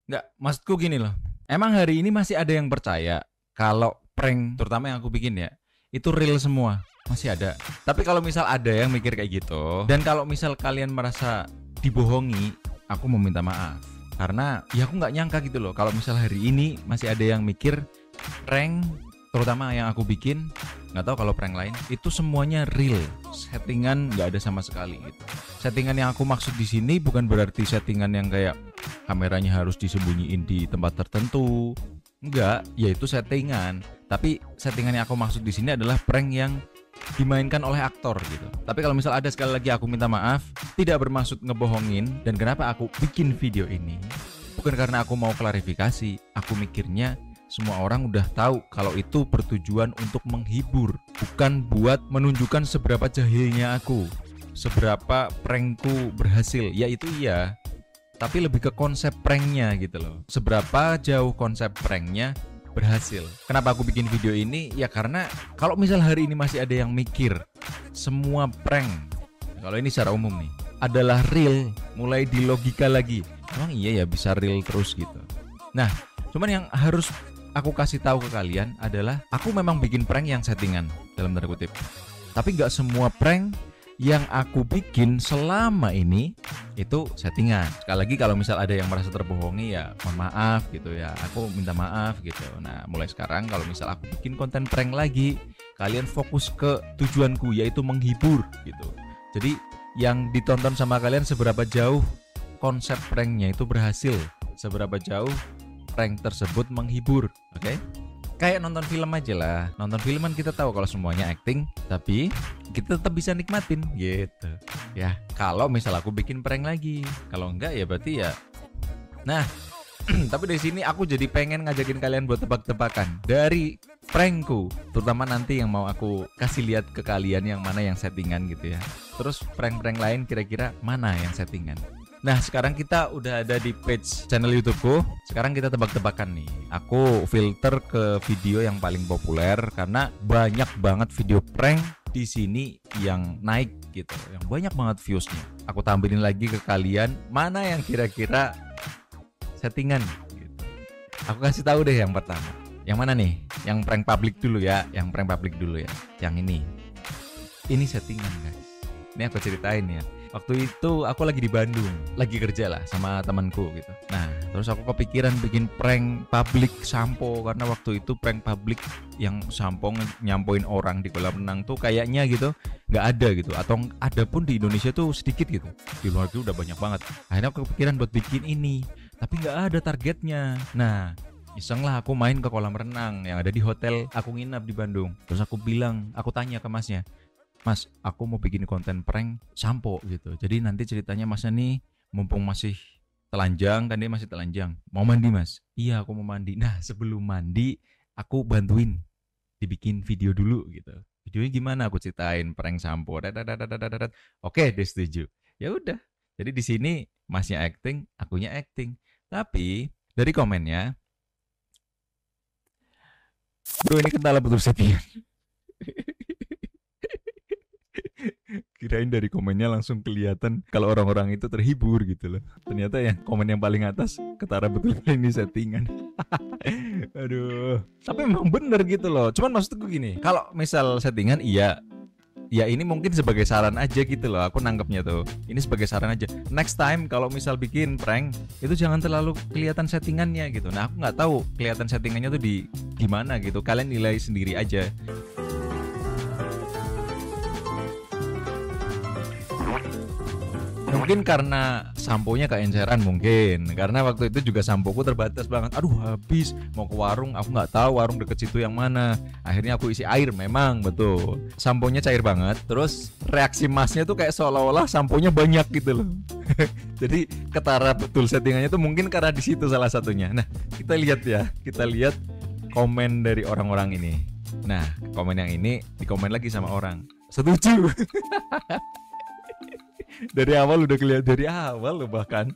Nggak, maksudku gini loh. Emang hari ini masih ada yang percaya kalau prank, terutama yang aku bikin ya, itu real semua. Masih ada. Tapi kalau misal ada yang mikir kayak gitu, dan kalau misal kalian merasa dibohongi, aku mau minta maaf. Karena ya aku nggak nyangka gitu loh, kalau misal hari ini masih ada yang mikir prank, terutama yang aku bikin, nggak tahu kalau prank lain, itu semuanya real, settingan nggak ada sama sekali gitu. Settingan yang aku maksud di sini bukan berarti settingan yang kayak kameranya harus disembunyiin di tempat tertentu, enggak, yaitu settingan. Tapi settingan yang aku maksud di sini adalah prank yang dimainkan oleh aktor gitu. Tapi kalau misal ada, sekali lagi aku minta maaf, tidak bermaksud ngebohongin. Dan kenapa aku bikin video ini, bukan karena aku mau klarifikasi. Aku mikirnya semua orang udah tahu kalau itu bertujuan untuk menghibur, bukan buat menunjukkan seberapa jahilnya aku, seberapa prankku berhasil. Ya itu iya, tapi lebih ke konsep pranknya gitu loh. Seberapa jauh konsep pranknya berhasil. Kenapa aku bikin video ini? Ya karena kalau misal hari ini masih ada yang mikir semua prank, kalau ini secara umum nih, adalah real, mulai di logika lagi. Emang iya ya bisa real terus gitu. Nah, cuman yang harus aku kasih tahu ke kalian adalah aku memang bikin prank yang settingan dalam tanda kutip. Tapi nggak semua prank yang aku bikin selama ini itu settingan. Sekali lagi kalau misal ada yang merasa terbohongi ya mohon maaf gitu ya. Aku minta maaf gitu. Nah, mulai sekarang kalau misal aku bikin konten prank lagi, kalian fokus ke tujuanku, yaitu menghibur gitu. Jadi yang ditonton sama kalian seberapa jauh konsep pranknya itu berhasil, seberapa jauh prank tersebut menghibur, oke? Kayak nonton film aja lah. Nonton film kan kita tahu kalau semuanya acting, tapi kita tetap bisa nikmatin gitu. Ya, kalau misal aku bikin prank lagi, kalau enggak ya berarti ya. Nah, tapi dari sini aku jadi pengen ngajakin kalian buat tebak-tebakan dari prankku, terutama nanti yang mau aku kasih lihat ke kalian yang mana yang settingan gitu ya. Terus prank-prank lain kira-kira mana yang settingan. Nah, sekarang kita udah ada di page channel YouTubeku. Sekarang kita tebak-tebakan nih. Aku filter ke video yang paling populer karena banyak banget video prank di sini yang naik gitu, yang banyak banget viewsnya. Aku tampilin lagi ke kalian mana yang kira-kira settingan gitu. Aku kasih tahu deh yang pertama. Yang mana nih? Yang prank public dulu ya. Yang prank public dulu ya. Yang ini. Ini settingan, guys. Ini aku ceritain ya. Waktu itu aku lagi di Bandung, lagi kerja lah sama temanku gitu. Nah, terus aku kepikiran bikin prank public sampo, karena waktu itu prank public yang sampo nyampoin orang di kolam renang tuh kayaknya gitu nggak ada gitu, atau ada pun di Indonesia tuh sedikit gitu. Di luar itu udah banyak banget. Akhirnya aku kepikiran buat bikin ini, tapi nggak ada targetnya. Nah, iseng lah aku main ke kolam renang yang ada di hotel aku nginap di Bandung. Terus aku bilang, aku tanya ke masnya, Mas, aku mau bikin konten prank sampo gitu. Jadi nanti ceritanya masnya nih, mumpung masih telanjang, kan dia masih telanjang, mau mandi mas? Iya, aku mau mandi. Nah, sebelum mandi aku bantuin dibikin video dulu gitu. Videonya gimana? Aku ceritain prank sampo. Oke, dia setuju. Ya udah. Jadi di sini masnya acting, akunya acting. Tapi dari komennya, bro ini kental betul settingan. Kirain dari komennya langsung kelihatan kalau orang-orang itu terhibur gitu loh. Ternyata ya komen yang paling atas ketara betul ini settingan. Aduh. Tapi memang bener gitu loh. Cuman maksudku gini, kalau misal settingan iya, ya ini mungkin sebagai saran aja gitu loh. Aku nangkepnya tuh. Ini sebagai saran aja. Next time kalau misal bikin prank itu jangan terlalu kelihatan settingannya gitu. Nah, aku nggak tahu kelihatan settingannya tuh di gimana gitu. Kalian nilai sendiri aja. Mungkin karena samponya keenceran mungkin. Karena waktu itu juga sampoku terbatas banget. Aduh habis, mau ke warung, aku nggak tahu warung deket situ yang mana. Akhirnya aku isi air, memang betul. Samponya cair banget. Terus reaksi masnya tuh kayak seolah-olah samponya banyak gitu loh. Jadi ketara betul settingannya tuh mungkin karena di situ salah satunya. Nah, kita lihat ya. Kita lihat komen dari orang-orang ini. Nah, komen yang ini dikomen lagi sama orang. Setuju. Dari awal udah kelihatan, dari awal loh bahkan.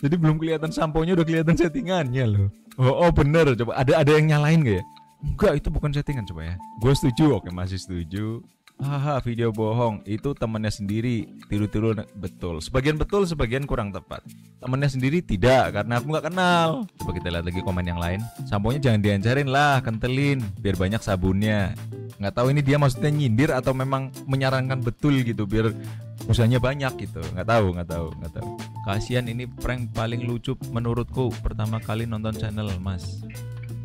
Jadi belum kelihatan samponya udah kelihatan settingannya loh. Oh bener, coba ada yang nyalain gak ya? Enggak, itu bukan settingan coba ya. Gue setuju, oke masih setuju. Haha, video bohong itu temannya sendiri, tiru-tiru. Betul, sebagian betul, sebagian kurang tepat. Temannya sendiri tidak, karena aku nggak kenal. Coba kita lihat lagi komen yang lain. Samponya jangan diancarin lah, kentelin biar banyak sabunnya. Nggak tahu ini dia maksudnya nyindir atau memang menyarankan betul gitu biar usahanya banyak gitu. Nggak tahu. Kasihan, ini prank paling lucu menurutku. Pertama kali nonton channel Mas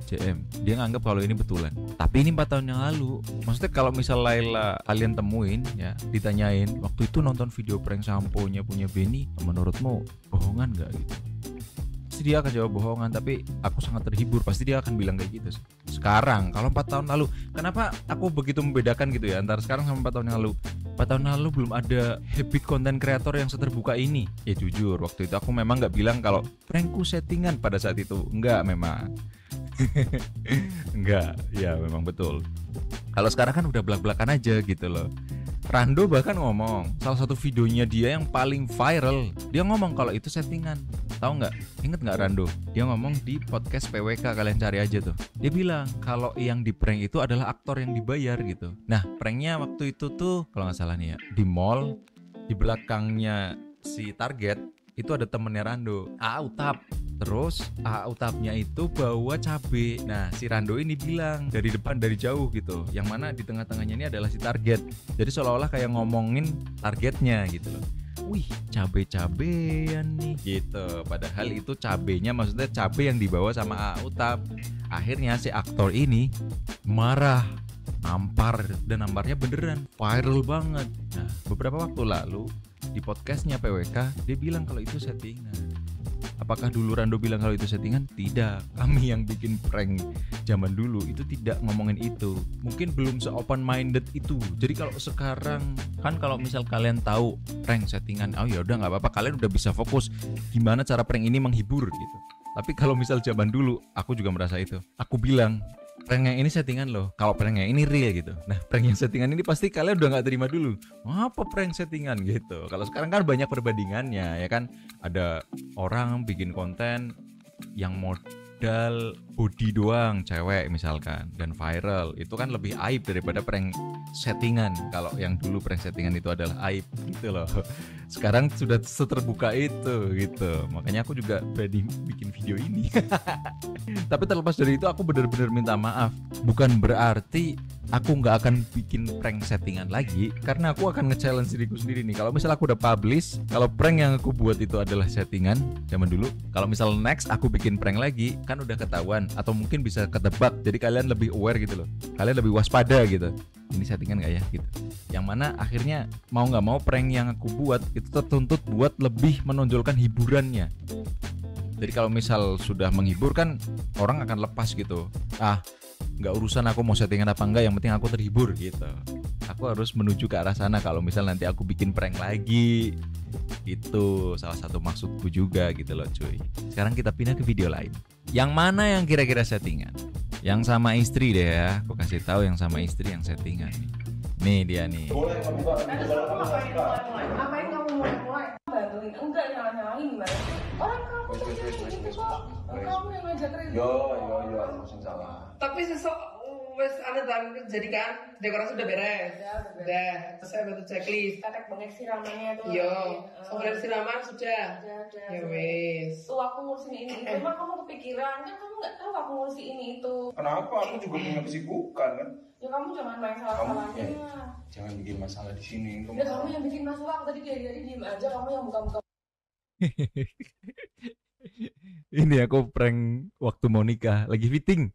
JM, dia nganggap kalau ini betulan. Tapi ini 4 tahun yang lalu. Maksudnya kalau misal Laila kalian temuin ya, ditanyain waktu itu nonton video prank samponya punya Benny, menurutmu bohongan gak gitu? Pasti dia akan jawab bohongan, tapi aku sangat terhibur. Pasti dia akan bilang kayak gitu. Sekarang kalau 4 tahun lalu, kenapa aku begitu membedakan gitu ya antara sekarang sama 4 tahun yang lalu? 4 tahun lalu belum ada habit konten kreator yang seterbuka ini. Ya jujur, waktu itu aku memang gak bilang kalau prankku settingan pada saat itu. Enggak memang. Enggak, ya memang betul. Kalau sekarang kan udah belak-belakan aja gitu loh. Rando bahkan ngomong, salah satu videonya dia yang paling viral, dia ngomong kalau itu settingan. Tahu nggak? Ingat nggak Rando? Dia ngomong di podcast PWK, kalian cari aja tuh. Dia bilang kalau yang di prank itu adalah aktor yang dibayar gitu. Nah, pranknya waktu itu tuh kalau nggak salah nih ya, di mall, di belakangnya si target itu ada temennya Rando, Utap. Terus Utapnya itu bawa cabe. Nah si Rando ini bilang dari depan, dari jauh gitu, yang mana di tengah-tengahnya ini adalah si target. Jadi seolah-olah kayak ngomongin targetnya gitu loh. Wih, cabe-cabean nih gitu. Padahal itu cabenya maksudnya cabe yang dibawa sama Utap. Akhirnya si aktor ini marah, nampar, dan namparnya beneran viral banget. Nah beberapa waktu lalu di podcastnya PWK dia bilang kalau itu settingan. Apakah dulu Rando bilang kalau itu settingan? Tidak. Kami yang bikin prank zaman dulu itu tidak ngomongin itu. Mungkin belum se-open minded itu. Jadi kalau sekarang kan kalau misal kalian tahu prank settingan, oh ya udah nggak apa-apa, kalian udah bisa fokus gimana cara prank ini menghibur gitu. Tapi kalau misal zaman dulu, aku juga merasa itu. Aku bilang prank yang ini settingan loh, kalau prank yang ini real gitu. Nah prank yang settingan ini pasti kalian udah gak terima dulu. Apa prank settingan gitu. Kalau sekarang kan banyak perbandingannya ya kan. Ada orang bikin konten yang modal body doang, cewek misalkan, dan viral. Itu kan lebih aib daripada prank settingan. Kalau yang dulu prank settingan itu adalah aib gitu loh. Sekarang sudah seterbuka itu gitu. Makanya aku juga berani bikin video ini. Tapi terlepas dari itu aku benar-benar minta maaf. Bukan berarti aku nggak akan bikin prank settingan lagi, karena aku akan nge-challenge diriku sendiri nih. Kalau misal aku udah publish, kalau prank yang aku buat itu adalah settingan zaman dulu, kalau misal next aku bikin prank lagi, kan udah ketahuan atau mungkin bisa ketebak. Jadi kalian lebih aware gitu loh. Kalian lebih waspada gitu. Ini settingan nggak ya gitu. Yang mana akhirnya mau nggak mau prank yang aku buat itu tertuntut buat lebih menonjolkan hiburannya. Jadi kalau misal sudah menghibur kan orang akan lepas gitu. Nggak urusan aku mau settingan apa enggak, yang penting aku terhibur gitu. Aku harus menuju ke arah sana kalau misal nanti aku bikin prank lagi. Itu salah satu maksudku juga gitu loh cuy. Sekarang kita pindah ke video lain. Yang mana yang kira-kira settingan? Yang sama istri deh ya. Aku kasih tahu yang sama istri yang settingan nih. Nih dia nih. Boleh kamu buka. Ngapain kamu mulai? Bantuin? Enggak, nyala-nyalain gimana? Orang kamu terjadi kok. Kamu yang ngajak Riri. Yo, aku sing salah. Tapi wes ada dan jadi kan dekorasi udah beres. Udah. Terus saya bantu checklist. Katek banget siramannya tuh. Yo. Soalnya siraman sudah. Ya wes. Tuh aku ngurusin ini. Emang kamu kepikiran kan kamu nggak tahu aku ngurusin ini itu. Kenapa? Aku juga punya kesibukan kan. Ya kamu jangan main salah-salahnya. Jangan bikin masalah di sini. Ya kamu yang bikin masalah. Aku tadi dari diem aja. Kamu yang buka-buka. Ini aku prank waktu mau nikah, lagi fitting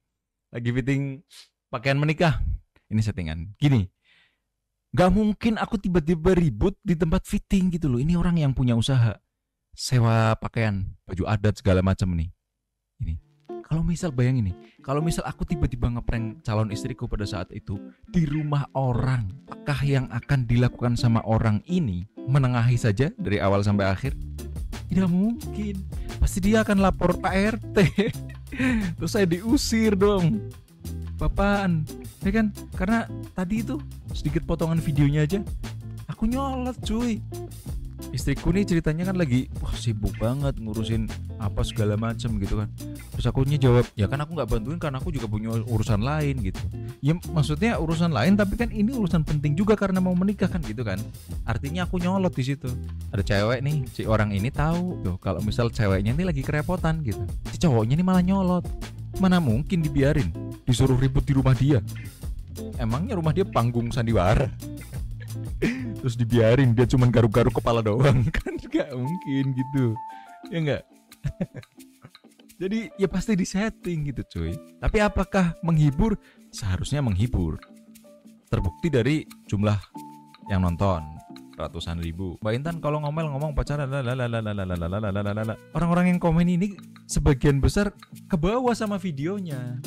pakaian menikah. Ini settingan. Gini, gak mungkin aku tiba-tiba ribut di tempat fitting gitu loh. Ini orang yang punya usaha, sewa pakaian, baju adat segala macam nih. Ini, kalau misal bayangin nih, kalau misal aku tiba-tiba ngeprank calon istriku pada saat itu di rumah orang, apakah yang akan dilakukan sama orang ini menengahi saja dari awal sampai akhir? Tidak mungkin. Pasti dia akan lapor Pak RT. Terus saya diusir dong. Bapaan, ya kan? Karena tadi itu sedikit potongan videonya aja aku nyolot cuy. Istriku nih ceritanya kan lagi sibuk banget ngurusin apa segala macam gitu kan. Terus akunya jawab, ya kan aku nggak bantuin karena aku juga punya urusan lain gitu. Ya maksudnya urusan lain, tapi kan ini urusan penting juga karena mau menikah kan gitu kan. Artinya aku nyolot di situ. Ada cewek nih, si orang ini tahu tuh kalau misal ceweknya ini lagi kerepotan gitu, si cowoknya ini malah nyolot. Mana mungkin dibiarin, disuruh ribut di rumah dia. Emangnya rumah dia panggung sandiwara? Terus dibiarin dia cuman garuk-garuk kepala doang kan nggak mungkin gitu ya nggak. Jadi ya pasti disetting gitu cuy. Tapi apakah menghibur? Seharusnya menghibur. Terbukti dari jumlah yang nonton ratusan ribu. Mbak Intan kalau ngomong pacaran orang-orang yang komen ini sebagian besar kebawa sama videonya.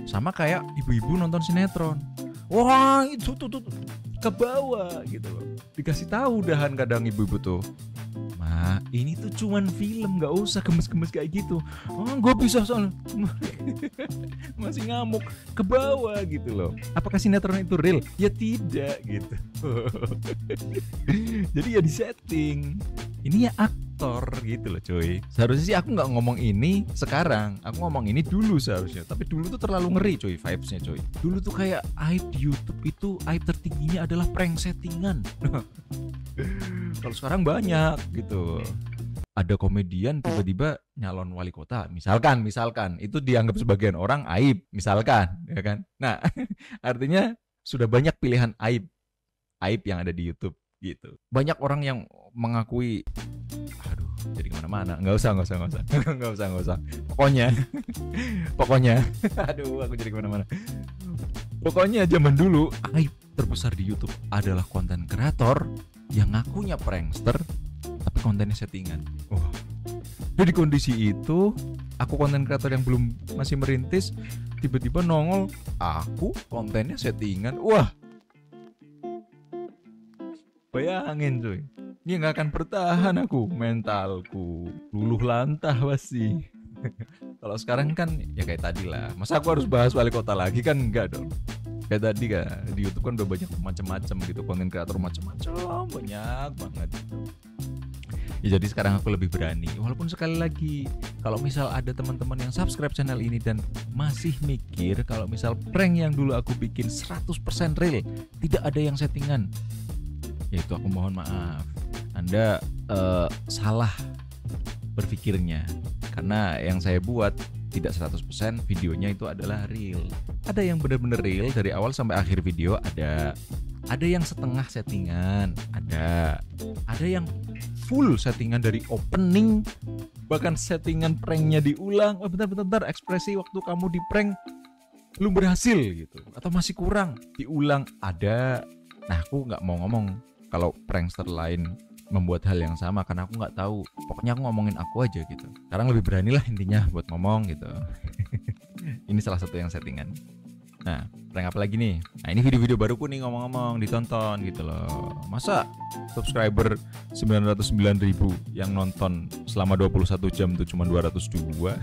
Sama kayak ibu-ibu nonton sinetron. Wah itu tuh ke bawah gitu loh. Dikasih tahu udahan kadang ibu-ibu tuh, Ma ini tuh cuman film, gak usah gemes-gemes kayak gitu. Oh gue bisa soalnya. Masih ngamuk ke bawah gitu loh. Apakah sinetron itu real? Ya tidak gitu. Jadi ya disetting. Ini ya aktor gitu loh cuy. Seharusnya sih aku gak ngomong ini sekarang, aku ngomong ini dulu seharusnya. Tapi dulu tuh terlalu ngeri cuy vibesnya cuy. Dulu tuh kayak aib di YouTube itu, aib tertingginya adalah prank settingan. Kalau sekarang banyak gitu. Ada komedian tiba-tiba nyalon wali kota, misalkan itu dianggap sebagian orang aib, misalkan ya kan. Nah artinya sudah banyak pilihan aib yang ada di YouTube gitu. Banyak orang yang mengakui, aduh jadi kemana-mana, nggak usah pokoknya aduh aku jadi kemana-mana. Pokoknya zaman dulu aib terbesar di YouTube adalah konten kreator yang ngakunya prankster tapi kontennya settingan. Wah. Jadi kondisi itu aku konten kreator yang masih merintis, tiba-tiba nongol aku kontennya settingan. Wah. Bayangin cuy, ini gak akan bertahan aku, mentalku luluh lantah pasti. Kalau sekarang kan ya kayak tadi lah, masa aku harus bahas wali kota lagi kan enggak dong. Kayak tadi kan di YouTube kan udah banyak macam-macam gitu, konten kreator macam-macam banyak banget gitu. Ya jadi sekarang aku lebih berani. Walaupun sekali lagi kalau misal ada teman-teman yang subscribe channel ini dan masih mikir kalau misal prank yang dulu aku bikin 100% real, tidak ada yang settingan, ya itu aku mohon maaf. Anda salah berpikirnya. Karena yang saya buat tidak 100% videonya itu adalah real. Ada yang benar-benar real dari awal sampai akhir video, ada yang setengah settingan, ada yang full settingan dari opening, bahkan settingan pranknya diulang. Oh bentar ekspresi waktu kamu di prank belum berhasil gitu, atau masih kurang, diulang ada. Nah aku nggak mau ngomong kalau prankster lain membuat hal yang sama karena aku nggak tahu. Pokoknya aku ngomongin aku aja gitu. Sekarang lebih berani lah intinya buat ngomong gitu. Ini salah satu yang settingan. Nah, prank apa lagi nih? Nah, ini video-video baruku nih ngomong-ngomong, ditonton gitu loh. Masa subscriber 909.000 yang nonton selama 21 jam tuh cuma 202?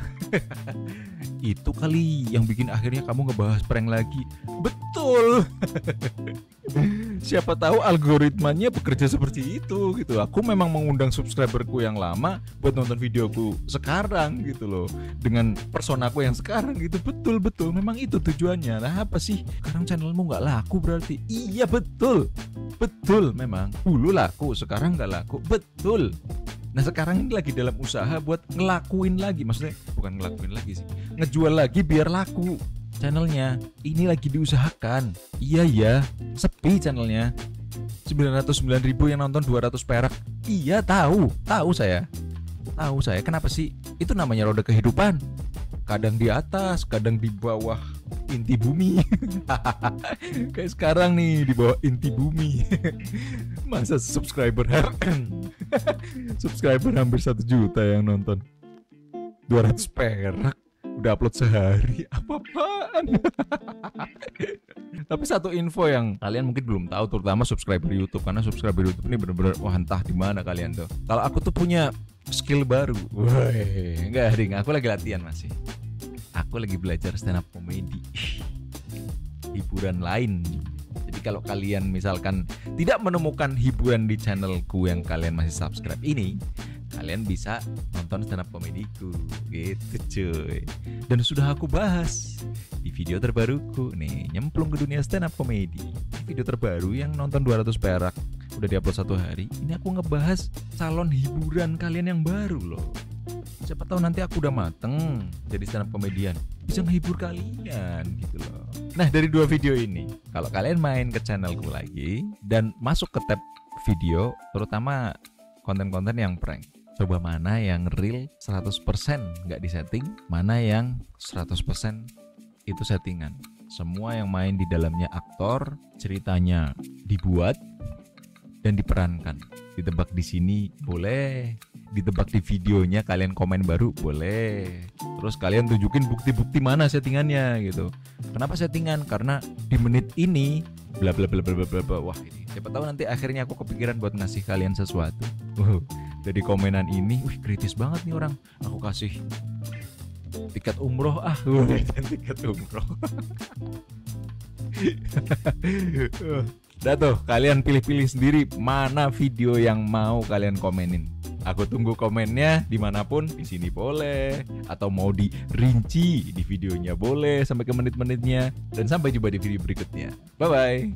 Itu kali yang bikin akhirnya kamu ngebahas prank lagi. Betul. Siapa tahu algoritmanya bekerja seperti itu gitu. Aku memang mengundang subscriberku yang lama buat nonton videoku sekarang gitu loh, dengan personaku yang sekarang gitu. Betul memang itu tujuannya. Nah apa sih, sekarang channelmu nggak laku berarti? Iya betul memang dulu laku, sekarang nggak laku. Betul. Nah sekarang ini lagi dalam usaha buat ngelakuin lagi, maksudnya bukan ngelakuin lagi sih, ngejual lagi biar laku channelnya. Ini lagi diusahakan. Iya ya, sepi channelnya, 909.000 yang nonton 200 perak. Iya tahu saya. Kenapa sih? Itu namanya roda kehidupan. Kadang di atas, kadang di bawah inti bumi. Kayak sekarang nih di bawah inti bumi. Masa subscriber hampir 1 juta yang nonton, 200 perak, udah upload sehari. Apa-apaan? Tapi satu info yang kalian mungkin belum tahu, terutama subscriber YouTube, karena subscriber YouTube ini bener-bener wah entah di mana kalian tuh. Kalau aku tuh punya skill baru. Woi, enggak ding, aku lagi latihan masih. Aku lagi belajar stand up comedy. Hiburan lain. Jadi kalau kalian misalkan tidak menemukan hiburan di channelku yang kalian masih subscribe ini, kalian kalian bisa nonton stand up komediku gitu cuy. Dan sudah aku bahas di video terbaruku nih, nyemplung ke dunia stand up komedi. Video terbaru yang nonton 200 perak, udah diupload 1 hari. Ini aku ngebahas calon hiburan kalian yang baru loh. Siapa tahu nanti aku udah mateng jadi stand up komedian, bisa menghibur kalian gitu loh. Nah, dari 2 video ini, kalau kalian main ke channelku lagi dan masuk ke tab video, terutama konten-konten yang prank, coba mana yang real 100% nggak disetting, mana yang 100% itu settingan. Semua yang main di dalamnya aktor, ceritanya dibuat dan diperankan. Ditebak di sini boleh, ditebak di videonya, kalian komen baru boleh. Terus kalian tunjukin bukti-bukti mana settingannya gitu. Kenapa settingan? Karena di menit ini bla bla bla bla bla bla. Wah, ini siapa tahu nanti akhirnya aku kepikiran buat ngasih kalian sesuatu. Dari komenan ini, wih kritis banget nih orang. Aku kasih tiket umroh tiket umroh. Udah tuh, kalian pilih-pilih sendiri mana video yang mau kalian komenin. Aku tunggu komennya dimanapun, di sini boleh, atau mau dirinci di videonya boleh sampai ke menit-menitnya. Dan sampai jumpa di video berikutnya. Bye bye.